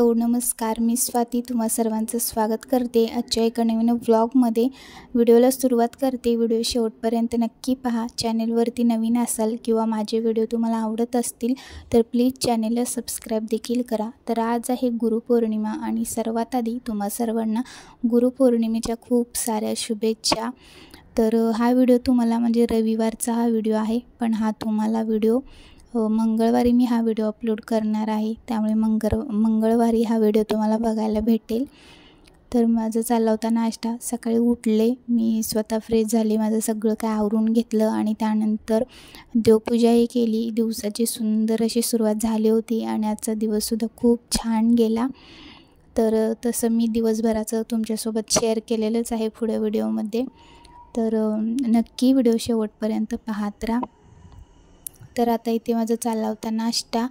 Hello नमस्कार, मी स्वाती तुम्हा सर्वांचं स्वागत करते आजच्या एका नवीन व्लॉगमध्ये। व्हिडिओला सुरुवात करते। व्हिडिओ शेवटपर्यंत नक्की पहा। चॅनलवरती नवीन असाल किंवा माझे व्हिडिओ तुम्हाला आवडत असतील तर प्लीज चॅनलला सबस्क्राईब देखील करा। तर आज आहे गुरुपौर्णिमा आणि सर्वात आधी तुम्हा सर्वांना गुरुपौर्णिमेच्या खूप साऱ्या शुभेच्छा। तर हा व्हिडिओ तुम्हाला म्हणजे रविवारचा हा व्हिडिओ आहे, पण हा तुम्हाला व्हिडिओ मंगळवारी मी हा व्हिडिओ अपलोड करणार आहे, त्यामुळे मंगळवारी हा व्हिडिओ तुम्हाला बघायला भेटेल। तर माझं चालला होता नाश्ता। सकाळी उठले मी, स्वतः फ्रेश झाले, माझं सगळं काय आवरून घेतलं आणि त्यानंतर देवपूजाही केली। दिवसाची सुंदर अशी सुरुवात झाली होती आणि आजचा दिवससुद्धा खूप छान गेला। तर तसं मी दिवसभराचं तुमच्यासोबत शेअर केलेलंच आहे पुढे व्हिडिओमध्ये, तर नक्की व्हिडिओ शेवटपर्यंत पाहत राहा। तर आता इथे माझा चालला होता नाश्ता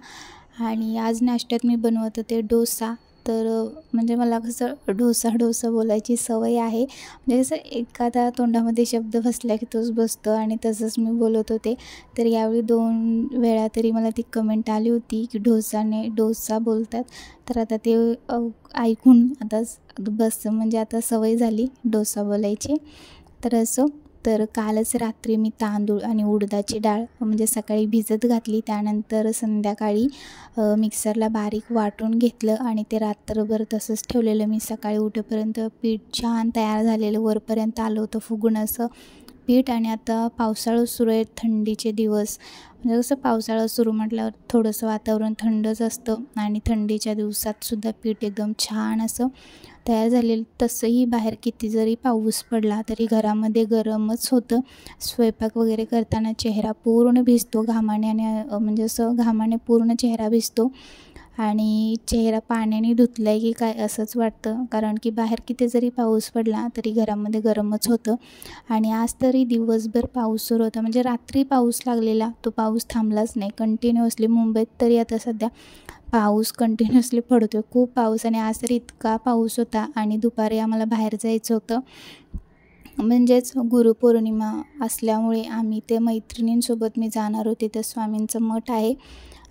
आणि आज नाश्त्यात मी बनवत होते डोसा। तर म्हणजे मला कसं डोसा बोलायची सवय आहे, म्हणजे कसं एखादा तोंडामध्ये शब्द बसला की तोच बसतो आणि तसंच मी बोलत होते। तर यावेळी 2 वेळा तरी मला ती कमेंट आली होती की डोसा बोलतात। तर आता ते ऐकून आता बस म्हणजे आता सवय झाली डोसा बोलायची। तर असं तर कालच रात्री मी तांदूळ आणि उडदाची डाळ म्हणजे सकाळी भिजत घातली, त्यानंतर संध्याकाळी मिक्सरला बारीक वाटून घेतलं आणि ते रात्रभर तसंच ठेवलेलं। मी सकाळी उठेपर्यंत पीठ छान तयार झालेलं, वरपर्यंत आलं होतं फुगून असं पीठ। आणि आता पावसाळा सुरू आहे, थंडीचे दिवस, म्हणजे कसं पावसाळा सुरू म्हटल्यावर थोडंसं वातावरण थंडच असतं आणि थंडीच्या दिवसातसुद्धा पीठ एकदम छान असं तयार झालेलं। तसंही बाहेर किती जरी पाऊस पडला तरी घरामध्ये गरमच होतं। स्वयंपाक वगैरे करताना चेहरा पूर्ण भिजतो घामाने आणि म्हणजे असं घामाने पूर्ण चेहरा भिजतो आणि चेहरा पाण्याने धुतलाय की काय असंच वाटतं, कारण की बाहेर किती जरी पाऊस पडला तरी घरामध्ये गरमच होतं। आणि आज तरी दिवसभर पाऊस सुरू होता, म्हणजे रात्री पाऊस लागलेला, तो पाऊस थांबलाच नाही कंटिन्युअसली। मुंबईत तरी आता सध्या पाऊस कंटिन्युअसली पडतो, खूप पाऊस। आणि आज तरी इतका पाऊस होता आणि दुपारी आम्हाला बाहेर जायचं होतं, म्हणजेच गुरुपौर्णिमा असल्यामुळे आम्ही ते मैत्रिणींसोबत मी जाणार होते। तर स्वामींचं मठ आहे,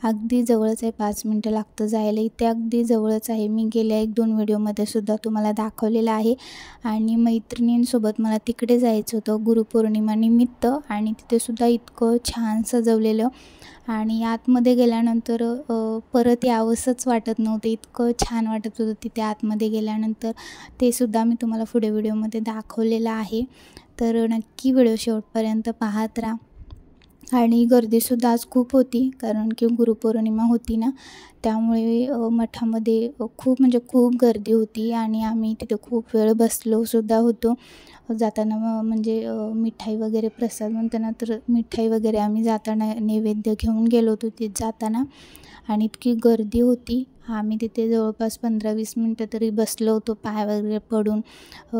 अगदी जवळच आहे, 5 मिनटं लागतं जायला, इथे अगदी जवळच आहे। मी गेल्या 1-2 व्हिडिओमध्ये सुद्धा तुम्हाला दाखवलेलं आहे। आणि मैत्रिणींसोबत मला तिकडे जायचं होतं गुरुपौर्णिमा निमित्त आणि तिथेसुद्धा इतकं छान सजवलेलं आणि आतमध्ये गेल्यानंतर परत यावंसंच वाटत नव्हतं, इतकं छान वाटत होतं तिथे आतमध्ये गेल्यानंतर। ते सुद्धा मी तुम्हाला पुढे व्हिडिओमध्ये दाखवलेलं आहे, तर नक्की व्हिडिओ शेवटपर्यंत पाहत राहा। आणि गर्दीसुद्धा आज खूप होती, कारण की गुरुपौर्णिमा होती ना, त्यामुळे मठामध्ये खूप म्हणजे खूप गर्दी होती आणि आम्ही तिथे खूप वेळ बसलोसुद्धा होतो। जाताना म्हणजे मिठाई वगैरे प्रसाद म्हणतो ना, तर मिठाई वगैरे आम्ही जाताना नैवेद्य घेऊन गेलो होतो तिथे जाताना, आणि इतकी गर्दी होती। आम्ही तिथे जवळपास 15-20 मिनटं तरी बसलो होतो, पाय वगैरे पडून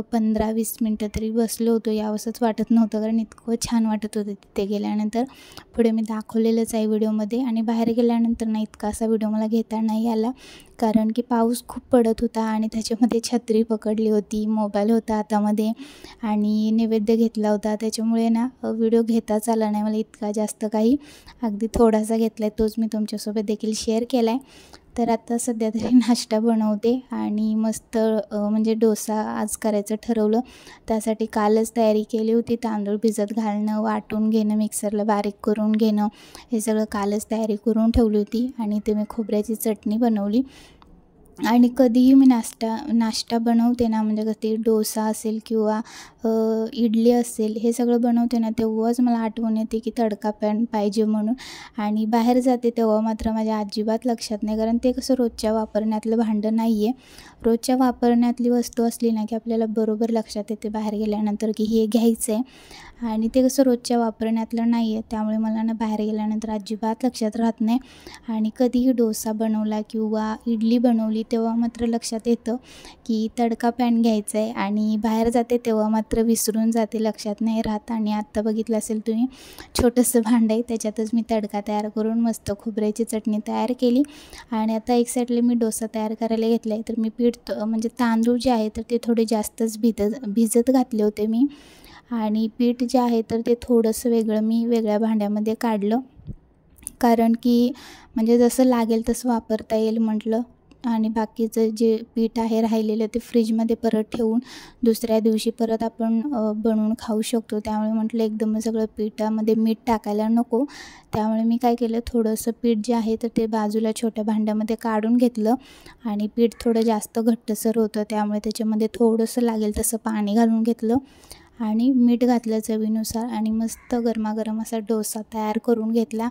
15-20 मिनटं तरी बसलो होतो, यावंसंच वाटत नव्हतं, कारण इतकं छान वाटत होतं तिथे गेल्यानंतर। पुढे मी दाखवलेलंच आहे व्हिडिओमध्ये। आणि बाहेर गेल्यानंतर ना इतका असा व्हिडिओ मला घेता नाही आला, कारण की पाऊस खूप पडत होता आणि त्याच्यामध्ये छत्री पकडली होती, मोबाईल होता हातामध्ये आणि नैवेद्य घेतला होता, त्याच्यामुळे ना व्हिडिओ घेताच आला नाही मला इतका जास्त काही, अगदी थोडासा घेतला आहे, तोच मी तुमच्यासोबत देखील शेअर केला आहे। तर आता सध्या तरी नाश्ता बनवते आणि मस्त म्हणजे डोसा आज करायचं ठरवलं, त्यासाठी कालच तयारी केली होती। तांदूळ भिजत घालणं, वाटून घेणं, मिक्सरला बारीक करून घेणं, हे सगळं कालच तयारी करून ठेवली होती। आणि ते मी खोबऱ्याची चटणी बनवली। आणि कधीही मी नाश्ता बनवते ना, म्हणजे कधी डोसा असेल किंवा इडली असेल, हे सगळं बनवते ना, तेव्हाच मला आठवण येते की तडका पॅन पाहिजे म्हणून। आणि बाहेर जाते तेव्हा मात्र माझ्या अजिबात लक्षात नाही, कारण ते कसं रोजच्या वापरण्यातलं भांडं नाही आहे। रोजच्या वापरण्यातली वस्तू असली ना की आपल्याला बरोबर लक्षात येते बाहेर गेल्यानंतर की हे घ्यायचं आहे, आणि ते कसं रोजच्या वापरण्यातलं नाही आहे, त्यामुळे मला ना बाहेर गेल्यानंतर अजिबात लक्षात राहत नाही। आणि कधीही डोसा बनवला किंवा इडली बनवली तेव्हा मात्र लक्षात येतं की तडका पॅन घ्यायचा आहे, आणि बाहेर जाते तेव्हा मात्र विसरून जाते, लक्षात नाही राहत। आणि आत्ता बघितलं असेल तुम्ही, छोटंसं भांडं आहे, त्याच्यातच मी तडका तयार करून मस्त खोबऱ्याची चटणी तयार केली। आणि आता एक साईडला मी डोसा तयार करायला घेतला आहे, तर मी पीठ म्हणजे तांदूळ जे आहे तर ते थोडे जास्तच भिजत घातले होते मी, आणि पीठ जे आहे तर ते थोडंसं मी वेगळ्या भांड्यामध्ये काढलं, कारण की म्हणजे जसं लागेल तसं वापरता येईल म्हटलं। आणि बाकीचं जे पीठ आहे राहिलेलं ते फ्रीजमध्ये परत ठेवून दुसऱ्या दिवशी परत आपण बनवून खाऊ शकतो। त्यामुळे म्हटलं एकदम सगळं पिठामध्ये मीठ टाकायला नको, त्यामुळे मी काय केलं, थोडंसं पीठ जे आहे तर ते बाजूला छोट्या भांड्यामध्ये काढून घेतलं आणि पीठ थोडं जास्त घट्टसर होतं, त्यामुळे त्याच्यामध्ये थोडंसं लागेल तसं पाणी घालून घेतलं आणि मीठ घातलं चवीनुसार आणि मस्त गरमागरम असा डोसा तयार करून घेतला।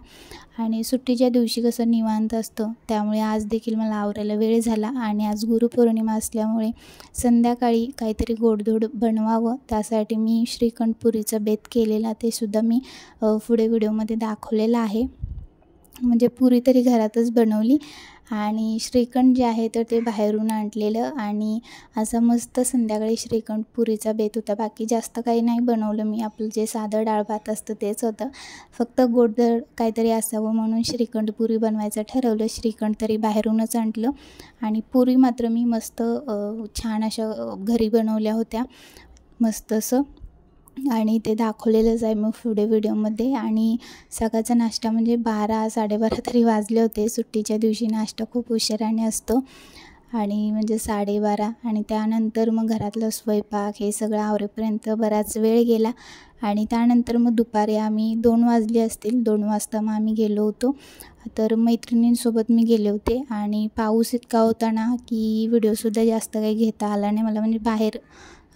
आणि सुट्टीच्या दिवशी कसं निवांत असतं, त्यामुळे आज देखील मला आवरायला वेळ झाला आणि आज गुरुपौर्णिमा असल्यामुळे संध्याकाळी काहीतरी गोडधोड बनवावं, त्यासाठी मी श्रीखंड पुरीचा बेत केलेला, ते सुद्धा मी पुढे व्हिडिओमध्ये दाखवलेलं आहे। म्हणजे पुरी तरी घरातच बनवली आणि श्रीखंड जे आहे तर ते बाहेरून आणलेलं आणि असा मस्त संध्याकाळी श्रीखंड पुरीचा बेत होता। बाकी जास्त काही नाही बनवलं मी, आपलं जे साधं डाळ भात असतं तेच होतं, फक्त गोडधोड काहीतरी असावं म्हणून श्रीखंड पुरी बनवायचं ठरवलं। श्रीखंड तरी बाहेरूनच आणलं आणि पुरी मात्र मी मस्त छान अशा घरी बनवल्या होत्या मस्त असं, आणि ते दाखवलेलंच आहे मग पुढे व्हिडिओमध्ये। आणि सकाळचा नाश्ता म्हणजे 12-12:30 तरी वाजले होते। सुट्टीच्या दिवशी नाश्ता खूप उशिराने असतो आणि म्हणजे 12:30, आणि त्यानंतर मग घरातलं स्वयंपाक हे सगळं आवरेपर्यंत बराच वेळ गेला। आणि त्यानंतर मग दुपारी आम्ही 2 वाजले असतील, 2 वाजता मग आम्ही गेलो होतो, तर मैत्रिणींसोबत मी गेले होते आणि पाऊस इतका होता ना की व्हिडिओसुद्धा जास्त काही घेता आला नाही मला, म्हणजे बाहेर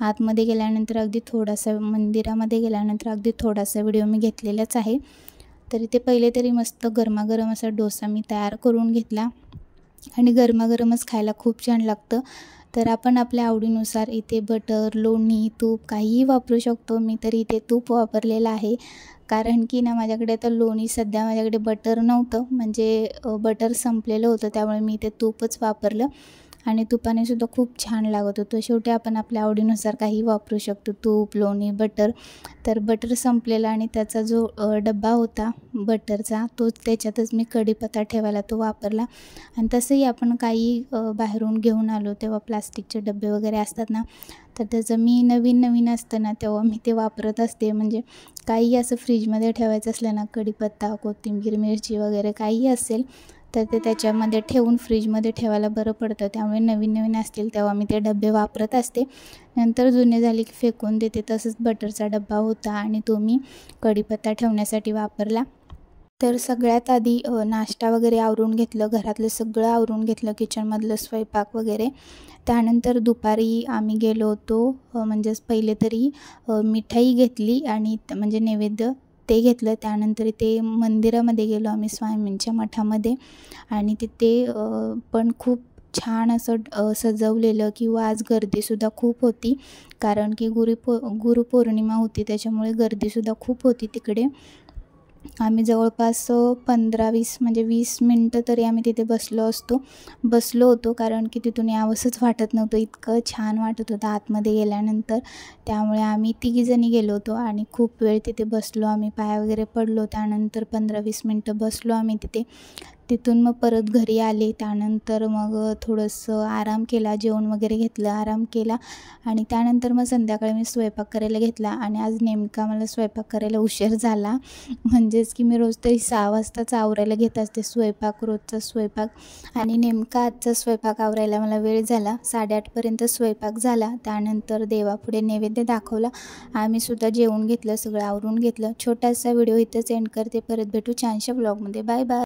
आतमध्ये गेल्यानंतर अगदी थोडासा, मंदिरामध्ये गेल्यानंतर अगदी थोडासा व्हिडिओ मी घेतलेलाच आहे। तरी ते पहिले तरी मस्त गरमागरम असा डोसा मी तयार करून घेतला आणि गरमागरमच खायला खूप छान लागतं। तर आपण आपल्या आवडीनुसार इथे बटर, लोणी, तूप काहीही वापरू शकतो। मी तर इथे तूप वापरलेलं आहे, कारण की ना माझ्याकडे आता लोणी, सध्या माझ्याकडे बटर नव्हतं, म्हणजे बटर संपलेलं होतं, त्यामुळे मी इथे तूपच वापरलं आणि तुपाने सुद्धा खूप छान लागत होतं। शेवटी आपण आपल्या आवडीनुसार काही वापरू शकतो, तूप, लोणी, बटर। तर बटर संपलेला आणि त्याचा जो डब्बा होता बटरचा, तो त्याच्यातच मी कढीपत्ता ठेवायला तो वापरला। आणि तसंही आपण काही बाहेरून घेऊन आलो तेव्हा प्लास्टिकचे डबे वगैरे असतात ना, तर त्याचं मी नवीन असतं ना तेव्हा मी ते वापरत असते। म्हणजे काही असं फ्रीजमध्ये ठेवायचं असलं ना, कढीपत्ता, कोथिंबीर, मिरची वगैरे काही असेल तर ते त्याच्यामध्ये ठेवून फ्रीजमध्ये ठेवायला बरं पडतं, त्यामुळे नवीन असतील तेव्हा मी ते डबे वापरत असते। नंतर जुने झाले की फेकून देते। तसंच बटरचा डब्बा होता आणि तो मी कढीपत्ता ठेवण्यासाठी वापरला। तर सगळ्यात आधी नाश्ता वगैरे आवरून घेतलं, घरातलं सगळं आवरून घेतलं, किचनमधलं स्वयंपाक वगैरे। त्यानंतर दुपारी आम्ही गेलो होतो, म्हणजेच पहिले तरी मिठाई घेतली आणि म्हणजे नैवेद्य ते घेतलं, त्यानंतर ते मंदिरामध्ये गेलो आम्ही स्वामींच्या मठामध्ये आणि तिथे पण खूप छान असं सजवलेलं, किंवा आज गर्दीसुद्धा खूप होती, कारण की गुरुपौर्णिमा होती, त्याच्यामुळे गर्दीसुद्धा खूप होती तिकडे। आम्ही जवळपास 15-20 म्हणजे 20 मिनटं तरी आम्ही तिथे बसलो होतो, कारण की तिथून यावंसंच वाटत नव्हतं, इतकं छान वाटत होतं आतमध्ये गेल्यानंतर। त्यामुळे आम्ही तिघीजणी गेलो होतो आणि खूप वेळ तिथे बसलो आम्ही, पाय वगैरे पडलो, त्यानंतर 15-20 मिनटं बसलो आम्ही तिथे। तिथून मग परत घरी आले, त्यानंतर मग थोडंसं आराम केला, जेवण वगैरे घेतलं, आराम केला आणि त्यानंतर मग संध्याकाळी मी स्वयंपाक करायला घेतला। आणि आज नेमका मला स्वयंपाक करायला उशीर झाला, म्हणजेच की मी रोज तरी 6 वाजताच आवरायला घेत असते स्वयंपाक, रोजचा स्वयंपाक, आणि नेमका आजचा स्वयंपाक आवरायला मला वेळ झाला। 8:30पर्यंत स्वयंपाक झाला, त्यानंतर देवापुढे नैवेद्य दाखवला, आम्हीसुद्धा जेवून घेतलं, सगळं आवरून घेतलं। छोटासा व्हिडिओ इथंच एंड करते, परत भेटू छानशा ब्लॉगमध्ये। Bye bye.